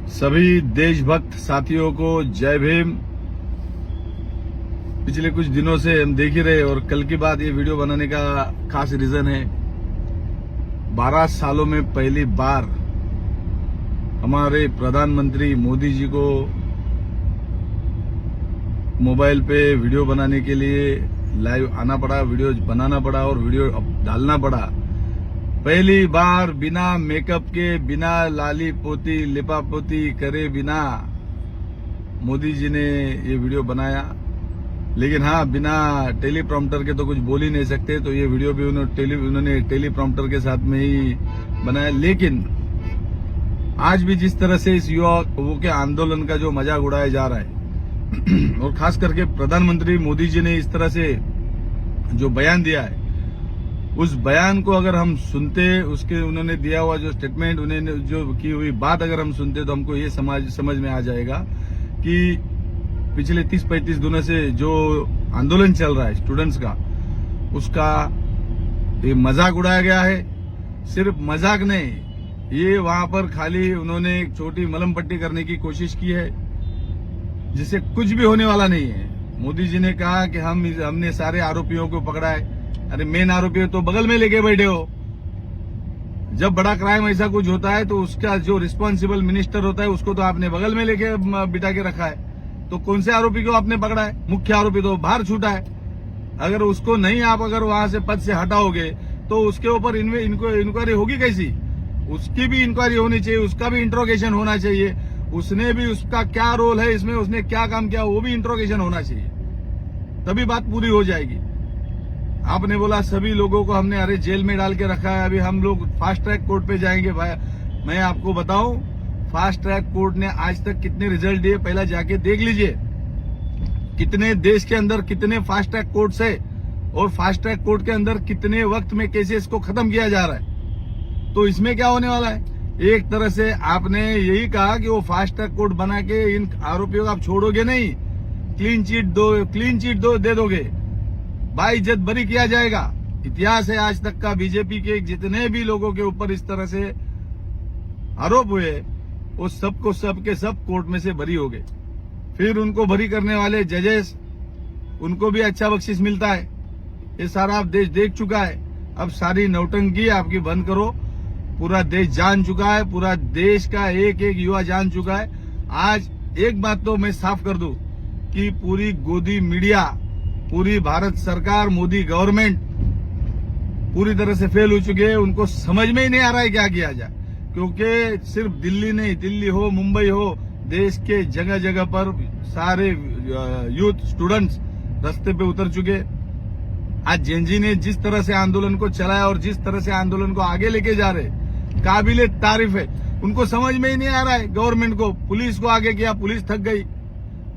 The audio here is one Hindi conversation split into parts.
सभी देशभक्त साथियों को जय भीम। पिछले कुछ दिनों से हम देख ही रहे और कल की बात ये वीडियो बनाने का खास रीजन है 12 सालों में पहली बार हमारे प्रधानमंत्री मोदी जी को मोबाइल पे वीडियो बनाने के लिए लाइव आना पड़ा, वीडियो बनाना पड़ा और वीडियो डालना पड़ा। पहली बार बिना मेकअप के, बिना लाली पोती लिपा पोती करे बिना मोदी जी ने ये वीडियो बनाया। लेकिन हाँ, बिना टेलीप्रॉम्प्टर के तो कुछ बोल ही नहीं सकते, तो ये वीडियो भी उन्होंने टेलीप्रॉम्प्टर के साथ में ही बनाया। लेकिन आज भी जिस तरह से इस युवाओं के आंदोलन का जो मजाक उड़ाया जा रहा है और खास करके प्रधानमंत्री मोदी जी ने इस तरह से जो बयान दिया है, उस बयान को अगर हम सुनते, उसके उन्होंने दिया हुआ जो स्टेटमेंट, उन्होंने जो की हुई बात अगर हम सुनते तो हमको ये समझ में आ जाएगा कि पिछले 30-35 दिनों से जो आंदोलन चल रहा है स्टूडेंट्स का, उसका ये मजाक उड़ाया गया है। सिर्फ मजाक नहीं, ये वहां पर खाली उन्होंने एक छोटी मलम पट्टी करने की कोशिश की है जिससे कुछ भी होने वाला नहीं है। मोदी जी ने कहा कि हमने सारे आरोपियों को पकड़ा है। अरे मेन आरोपी तो बगल में लेके बैठे हो। जब बड़ा क्राइम ऐसा कुछ होता है तो उसका जो रिस्पॉन्सिबल मिनिस्टर होता है उसको तो आपने बगल में लेके बिठा के रखा है। तो कौन से आरोपी को आपने पकड़ा है? मुख्य आरोपी तो बाहर छूटा है। अगर उसको नहीं आप अगर वहां से पद से हटाओगे तो उसके ऊपर इंक्वायरी होगी कैसी? उसकी भी इंक्वायरी होनी चाहिए, उसका भी इंट्रोगेशन होना चाहिए, उसने भी उसका क्या रोल है इसमें, उसने क्या काम किया वो भी इंट्रोगेशन होना चाहिए, तभी बात पूरी हो जाएगी। आपने बोला सभी लोगों को हमने अरे जेल में डाल के रखा है, अभी हम लोग फास्ट ट्रैक कोर्ट पे जाएंगे। भाई मैं आपको बताऊं, फास्ट ट्रैक कोर्ट ने आज तक कितने रिजल्ट दिए पहला जाके देख लीजिए। कितने देश के अंदर कितने फास्ट ट्रैक कोर्ट्स है और फास्ट ट्रैक कोर्ट के अंदर कितने वक्त में केसेस को खत्म किया जा रहा है। तो इसमें क्या होने वाला है? एक तरह से आपने यही कहा कि वो फास्ट ट्रैक कोर्ट बना के इन आरोपियों को आप छोड़ोगे नहीं, क्लीन चिट दे दोगे, बाइज्जत बरी किया जाएगा। इतिहास है आज तक का, बीजेपी के जितने भी लोगों के ऊपर इस तरह से आरोप हुए वो सबको सब कोर्ट में से बरी हो गए। फिर उनको बरी करने वाले जजेस, उनको भी अच्छा बख्शिश मिलता है। ये सारा आप देश देख चुका है। अब सारी नौटंकी आपकी बंद करो। पूरा देश जान चुका है, पूरा देश का एक एक युवा जान चुका है। आज एक बात तो मैं साफ कर दूं कि पूरी गोदी मीडिया, पूरी भारत सरकार, मोदी गवर्नमेंट पूरी तरह से फेल हो चुके हैं। उनको समझ में ही नहीं आ रहा है क्या किया जाए, क्योंकि सिर्फ दिल्ली नहीं, दिल्ली हो, मुंबई हो, देश के जगह जगह पर सारे यूथ स्टूडेंट्स रास्ते पे उतर चुके। आज जेनजी ने जिस तरह से आंदोलन को चलाया और जिस तरह से आंदोलन को आगे लेके जा रहे, काबिले तारीफ है। उनको समझ में ही नहीं आ रहा है गवर्नमेंट को। पुलिस को आगे किया, पुलिस थक गई।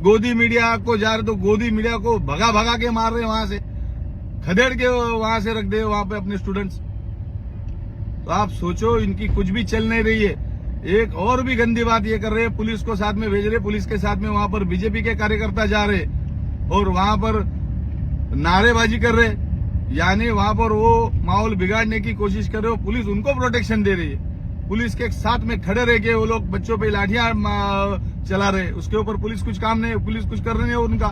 गोदी मीडिया को जा रहे तो गोदी मीडिया को भगा के मार रहे, वहां से खदेड़ के वहां से रख दे वहां पे अपने स्टूडेंट्स। तो आप सोचो, इनकी कुछ भी चल नहीं रही है। एक और भी गंदी बात ये कर रहे हैं, पुलिस को साथ में भेज रहे, पुलिस के साथ में वहां पर बीजेपी के कार्यकर्ता जा रहे और वहां पर नारेबाजी कर रहे, यानी वहां पर वो माहौल बिगाड़ने की कोशिश कर रहे हो। पुलिस उनको प्रोटेक्शन दे रही है। पुलिस के साथ में खड़े रह के वो लोग बच्चों पे लाठियां चला रहे, उसके ऊपर पुलिस कुछ काम नहीं, पुलिस कुछ कर रही नहीं उनका।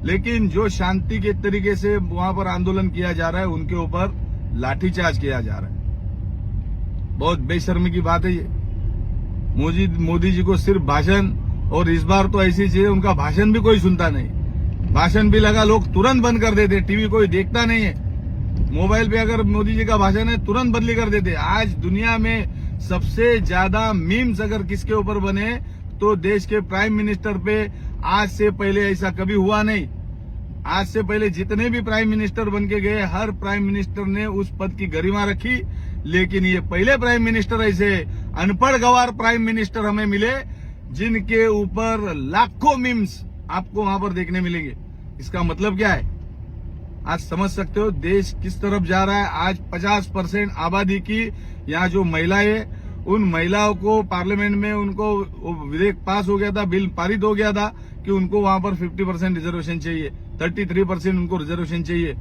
लेकिन जो शांति के तरीके से वहां पर आंदोलन किया जा रहा है, उनके ऊपर लाठीचार्ज किया जा रहा है। बहुत बेशर्मी की बात है ये। मोदी जी को सिर्फ भाषण, और इस बार तो ऐसी चीज है उनका भाषण भी कोई सुनता नहीं। भाषण भी लगा लोग तुरंत बंद कर देते, टीवी कोई देखता नहीं है। मोबाइल पे अगर मोदी जी का भाषण है तुरंत बदली कर देते। आज दुनिया में सबसे ज्यादा मीम्स अगर किसके ऊपर बने तो देश के प्राइम मिनिस्टर पे। आज से पहले ऐसा कभी हुआ नहीं। आज से पहले जितने भी प्राइम मिनिस्टर बन के गए, हर प्राइम मिनिस्टर ने उस पद की गरिमा रखी। लेकिन ये पहले प्राइम मिनिस्टर ऐसे अनपढ़ गवार प्राइम मिनिस्टर हमें मिले जिनके ऊपर लाखों मीम्स आपको वहां पर देखने मिलेंगे। इसका मतलब क्या है? आज समझ सकते हो देश किस तरफ जा रहा है। आज 50% आबादी की यहाँ जो महिलाएं, उन महिलाओं को पार्लियामेंट में उनको विधेयक पास हो गया था, बिल पारित हो गया था कि उनको वहां पर 50% रिजर्वेशन चाहिए, 33% उनको रिजर्वेशन चाहिए।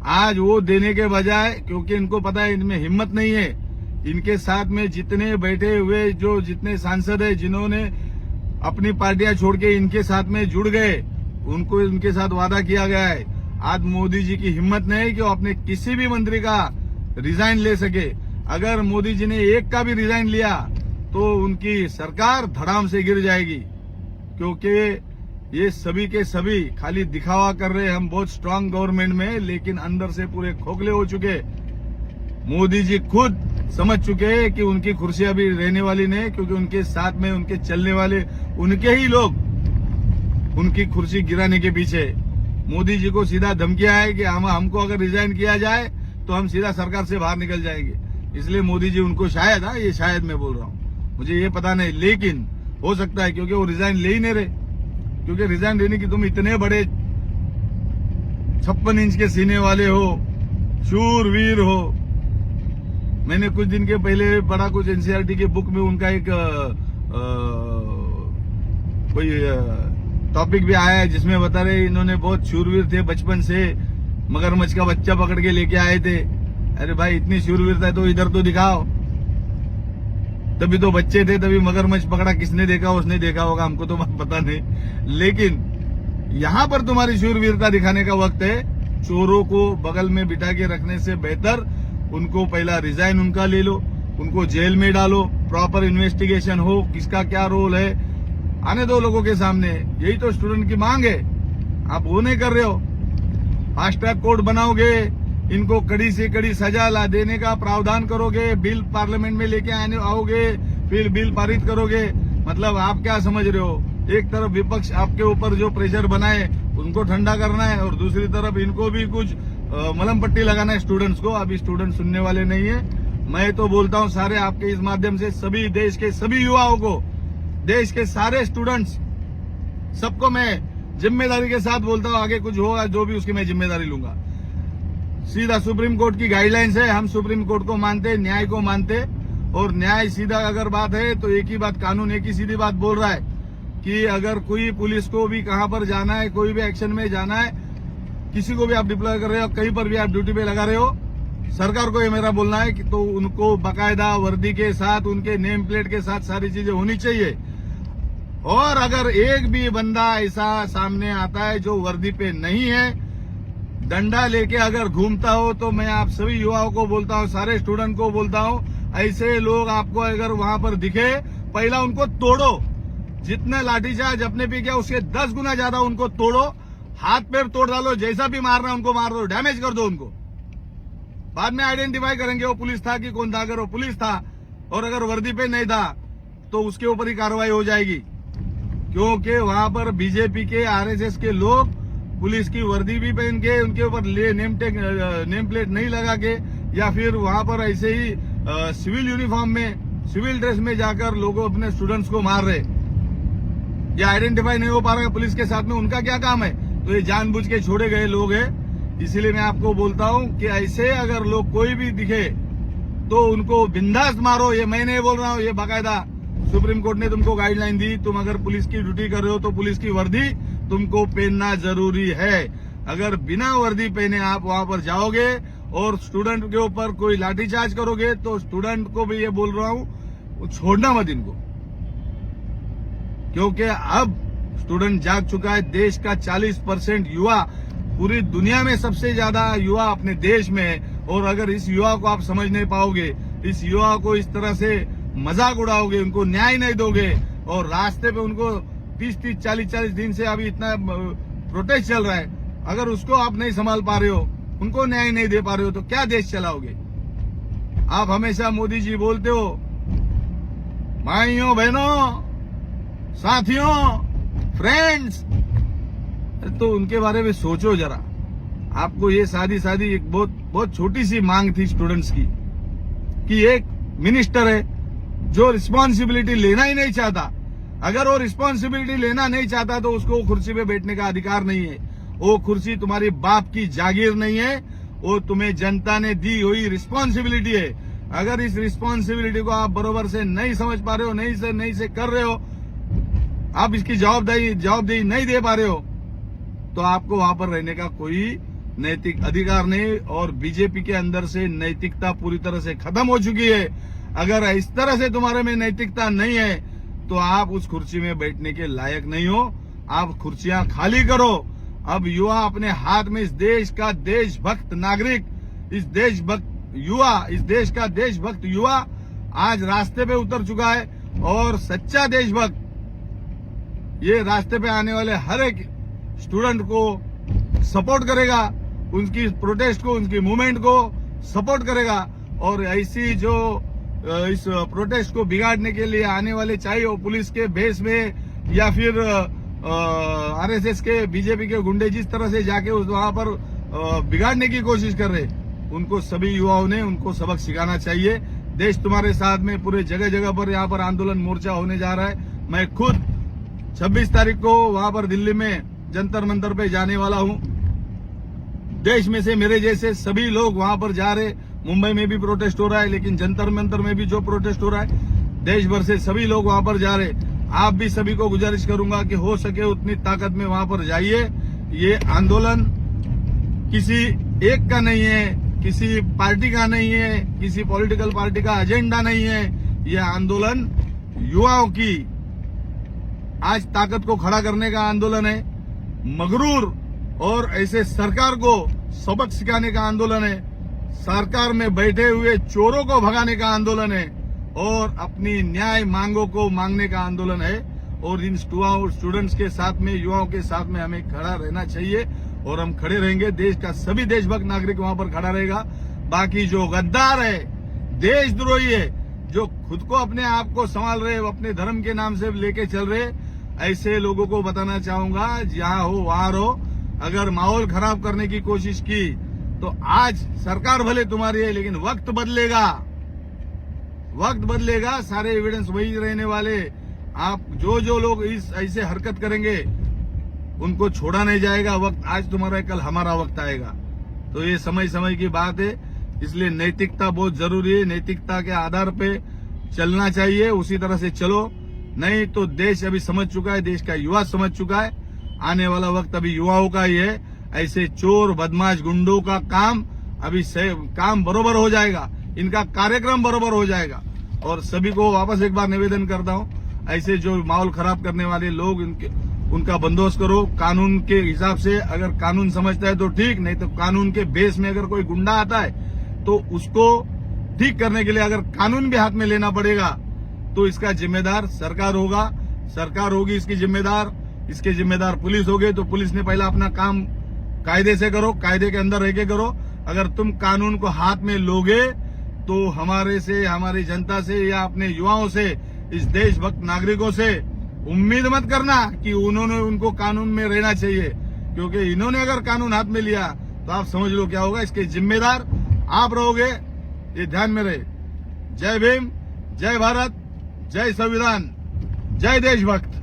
आज वो देने के बजाय, क्योंकि इनको पता है इनमें हिम्मत नहीं है इनके साथ में जितने बैठे हुए जो जितने सांसद है जिन्होंने अपनी पार्टियां छोड़ के इनके साथ में जुड़ गए, उनको उनके साथ वादा किया गया है। आज मोदी जी की हिम्मत नहीं कि वो अपने किसी भी मंत्री का रिजाइन ले सके। अगर मोदी जी ने एक का भी रिजाइन लिया तो उनकी सरकार धड़ाम से गिर जाएगी, क्योंकि ये सभी के सभी खाली दिखावा कर रहे हैं हम बहुत स्ट्रांग गवर्नमेंट में, लेकिन अंदर से पूरे खोखले हो चुके। मोदी जी खुद समझ चुके हैं कि उनकी कुर्सी अभी रहने वाली नहीं, क्योंकि उनके साथ में उनके चलने वाले उनके ही लोग उनकी कुर्सी गिराने के पीछे। मोदी जी को सीधा धमकिया है कि हमको अगर रिजाइन किया जाए तो हम सीधा सरकार से बाहर निकल जाएंगे। इसलिए मोदी जी उनको शायद, ये शायद मैं बोल रहा हूं, मुझे ये पता नहीं, लेकिन हो सकता है क्योंकि वो रिजाइन ले ही नहीं रहे। क्योंकि रिजाइन लेने की तुम इतने बड़े 56 इंच के सीने वाले हो, शूरवीर हो। मैंने कुछ दिन के पहले पढ़ा कुछ एनसीईआरटी की बुक में उनका एक कोई टॉपिक भी आया है जिसमें बता रहे इन्होंने बहुत शूरवीर थे, बचपन से मगरमच्छ का बच्चा पकड़ के लेके आए थे। अरे भाई इतनी शूरवीरता है तो इधर तो दिखाओ। तभी तो बच्चे थे, तभी मगरमच्छ पकड़ा, किसने देखा उसने देखा होगा, हमको तो पता नहीं। लेकिन यहाँ पर तुम्हारी शूरवीरता दिखाने का वक्त है। चोरों को बगल में बिठा के रखने से बेहतर उनको पहला रिजाइन उनका ले लो, उनको जेल में डालो, प्रॉपर इन्वेस्टिगेशन हो, किसका क्या रोल है आने दो लोगों के सामने। यही तो स्टूडेंट की मांग है, आप वो नहीं कर रहे हो। फास्ट ट्रैक कोर्ट बनाओगे, इनको कड़ी से कड़ी सजा ला देने का प्रावधान करोगे, बिल पार्लियामेंट में लेके आने आओगे, फिर बिल पारित करोगे। मतलब आप क्या समझ रहे हो, एक तरफ विपक्ष आपके ऊपर जो प्रेशर बनाए उनको ठंडा करना है और दूसरी तरफ इनको भी कुछ मलम पट्टी लगाना है स्टूडेंट्स को। अभी स्टूडेंट सुनने वाले नहीं है। मैं तो बोलता हूं सारे आपके इस माध्यम से सभी देश के सभी युवाओं को, देश के सारे स्टूडेंट्स, सबको मैं जिम्मेदारी के साथ बोलता हूं, आगे कुछ होगा जो भी उसकी मैं जिम्मेदारी लूंगा। सीधा सुप्रीम कोर्ट की गाइडलाइंस है, हम सुप्रीम कोर्ट को मानते, न्याय को मानते, और न्याय सीधा अगर बात है तो एक ही बात, कानून एक ही सीधी बात बोल रहा है कि अगर कोई पुलिस को भी कहां पर जाना है, कोई भी एक्शन में जाना है, किसी को भी आप डिप्लॉय कर रहे हो, कहीं पर भी आप ड्यूटी पे लगा रहे हो, सरकार को ये मेरा बोलना है कि तो उनको बाकायदा वर्दी के साथ, उनके नेम प्लेट के साथ सारी चीजें होनी चाहिए। और अगर एक भी बंदा ऐसा सामने आता है जो वर्दी पे नहीं है, डंडा लेके अगर घूमता हो, तो मैं आप सभी युवाओं को बोलता हूं, सारे स्टूडेंट को बोलता हूं, ऐसे लोग आपको अगर वहां पर दिखे, पहला उनको तोड़ो। जितने लाठीचार्ज अपने पे किया उसके 10 गुना ज्यादा उनको तोड़ो, हाथ पैर तोड़ डालो, जैसा भी मारना उनको मार दो, डैमेज कर दो उनको। बाद में आइडेंटिफाई करेंगे वो पुलिस था कि कौन था। अगर वो पुलिस था और अगर वर्दी पे नहीं था तो उसके ऊपर ही कार्रवाई हो जाएगी, क्योंकि वहां पर बीजेपी के, आरएसएस के लोग पुलिस की वर्दी भी पहन के, उनके ऊपर नेम प्लेट नहीं लगा के, या फिर वहां पर ऐसे ही सिविल यूनिफॉर्म में, सिविल ड्रेस में जाकर लोगों अपने स्टूडेंट्स को मार रहे। ये आइडेंटिफाई नहीं हो पा रहा पुलिस के साथ में, उनका क्या काम है? तो ये जानबूझ के छोड़े गए लोग हैं। इसीलिए मैं आपको बोलता हूं कि ऐसे अगर लोग कोई भी दिखे तो उनको बिंदास मारो। ये मैं नहीं बोल रहा हूं, ये बाकायदा सुप्रीम कोर्ट ने तुमको गाइडलाइन दी। तुम अगर पुलिस की ड्यूटी कर रहे हो तो पुलिस की वर्दी तुमको पहनना जरूरी है। अगर बिना वर्दी पहने आप वहां पर जाओगे और स्टूडेंट के ऊपर कोई लाठीचार्ज करोगे तो स्टूडेंट को भी ये बोल रहा हूं, छोड़ना मत इनको, क्योंकि अब स्टूडेंट जाग चुका है। देश का 40% युवा, पूरी दुनिया में सबसे ज्यादा युवा अपने देश में है, और अगर इस युवा को आप समझ नहीं पाओगे, इस युवा को इस तरह से मजाक उड़ाओगे, उनको न्याय नहीं दोगे, और रास्ते पे उनको 30-30, 40-40 दिन से अभी इतना प्रोटेस्ट चल रहा है, अगर उसको आप नहीं संभाल पा रहे हो, उनको न्याय नहीं दे पा रहे हो, तो क्या देश चलाओगे? आप हमेशा मोदी जी बोलते हो, भाइयों बहनों साथियों फ्रेंड्स, तो उनके बारे में सोचो जरा। आपको ये सादी एक बहुत छोटी सी मांग थी स्टूडेंट्स की, कि एक मिनिस्टर है जो रिस्पॉन्सिबिलिटी लेना ही नहीं चाहता। अगर वो रिस्पॉन्सिबिलिटी लेना नहीं चाहता तो उसको कुर्सी पे बैठने का अधिकार नहीं है। वो कुर्सी तुम्हारी बाप की जागीर नहीं है, वो तुम्हें जनता ने दी हुई रिस्पॉन्सिबिलिटी है। अगर इस रिस्पॉन्सिबिलिटी को आप बरोबर से नहीं समझ पा रहे हो, नहीं से कर रहे हो, आप इसकी जवाबदेही नहीं दे पा रहे हो, तो आपको वहां पर रहने का कोई नैतिक अधिकार नहीं। और बीजेपी के अंदर से नैतिकता पूरी तरह से खत्म हो चुकी है। अगर इस तरह से तुम्हारे में नैतिकता नहीं है तो आप उस कुर्सी में बैठने के लायक नहीं हो। आप कुर्सियां खाली करो। अब युवा अपने हाथ में इस देश का देशभक्त नागरिक, इस देश का देशभक्त युवा आज रास्ते पे उतर चुका है और सच्चा देशभक्त ये रास्ते पे आने वाले हर एक स्टूडेंट को सपोर्ट करेगा, उनकी प्रोटेस्ट को, उनकी मूवमेंट को सपोर्ट करेगा। और ऐसी जो इस प्रोटेस्ट को बिगाड़ने के लिए आने वाले, चाहे वो पुलिस के भेष में या फिर आरएसएस के, बीजेपी के गुंडे जिस तरह से जाके वहां पर बिगाड़ने की कोशिश कर रहे, उनको सभी युवाओं ने उनको सबक सिखाना चाहिए। देश तुम्हारे साथ में, पूरे जगह जगह पर यहाँ पर आंदोलन मोर्चा होने जा रहा है। मैं खुद 26 तारीख को वहां पर दिल्ली में जंतर मंतर पे जाने वाला हूं। देश में से मेरे जैसे सभी लोग वहां पर जा रहे। मुंबई में भी प्रोटेस्ट हो रहा है, लेकिन जंतर मंतर में भी जो प्रोटेस्ट हो रहा है, देश भर से सभी लोग वहां पर जा रहे। आप भी सभी को गुजारिश करूंगा कि हो सके उतनी ताकत में वहां पर जाइए। ये आंदोलन किसी एक का नहीं है, किसी पार्टी का नहीं है, किसी पॉलिटिकल पार्टी का एजेंडा नहीं है। ये आंदोलन युवाओं की आज ताकत को खड़ा करने का आंदोलन है। मगरूर और ऐसे सरकार को सबक सिखाने का आंदोलन है। सरकार में बैठे हुए चोरों को भगाने का आंदोलन है और अपनी न्याय मांगों को मांगने का आंदोलन है। और इन स्टूडेंट्स के साथ में, युवाओं के साथ में हमें खड़ा रहना चाहिए और हम खड़े रहेंगे। देश का सभी देशभक्त नागरिक वहां पर खड़ा रहेगा। बाकी जो गद्दार है, देशद्रोही है, जो खुद को अपने आप को संभाल रहे, अपने धर्म के नाम से लेके चल रहे, ऐसे लोगों को बताना चाहूंगा, जहां हो वहां रहो। अगर माहौल खराब करने की कोशिश की तो आज सरकार भले तुम्हारी है, लेकिन वक्त बदलेगा, वक्त बदलेगा। सारे एविडेंस वही रहने वाले। आप जो लोग इस ऐसे हरकत करेंगे उनको छोड़ा नहीं जाएगा। वक्त आज तुम्हारा है, कल हमारा वक्त आएगा। तो ये समय की बात है। इसलिए नैतिकता बहुत जरूरी है। नैतिकता के आधार पे चलना चाहिए, उसी तरह से चलो। नहीं तो देश अभी समझ चुका है, देश का युवा समझ चुका है, आने वाला वक्त अभी युवाओं का ही है। ऐसे चोर बदमाश गुंडों का काम अभी काम बरोबर हो जाएगा, इनका कार्यक्रम बरोबर हो जाएगा। और सभी को वापस एक बार निवेदन करता हूं, ऐसे जो माहौल खराब करने वाले लोग, उनका बंदोबस्त करो कानून के हिसाब से। अगर कानून समझता है तो ठीक, नहीं तो कानून के बेस में अगर कोई गुंडा आता है तो उसको ठीक करने के लिए अगर कानून भी हाथ में लेना पड़ेगा तो इसका जिम्मेदार सरकार होगा, सरकार होगी इसकी जिम्मेदार। इसके जिम्मेदार पुलिस होगे तो पुलिस ने पहला अपना काम कायदे से करो, कायदे के अंदर रह के करो। अगर तुम कानून को हाथ में लोगे तो हमारे से, हमारी जनता से या अपने युवाओं से, इस देशभक्त नागरिकों से उम्मीद मत करना कि उनको कानून में रहना चाहिए, क्योंकि इन्होंने अगर कानून हाथ में लिया तो आप समझ लो क्या होगा। इसके जिम्मेदार आप रहोगे, ये ध्यान में रहे। जय भीम, जय भारत, जय संविधान, जय देशभक्त।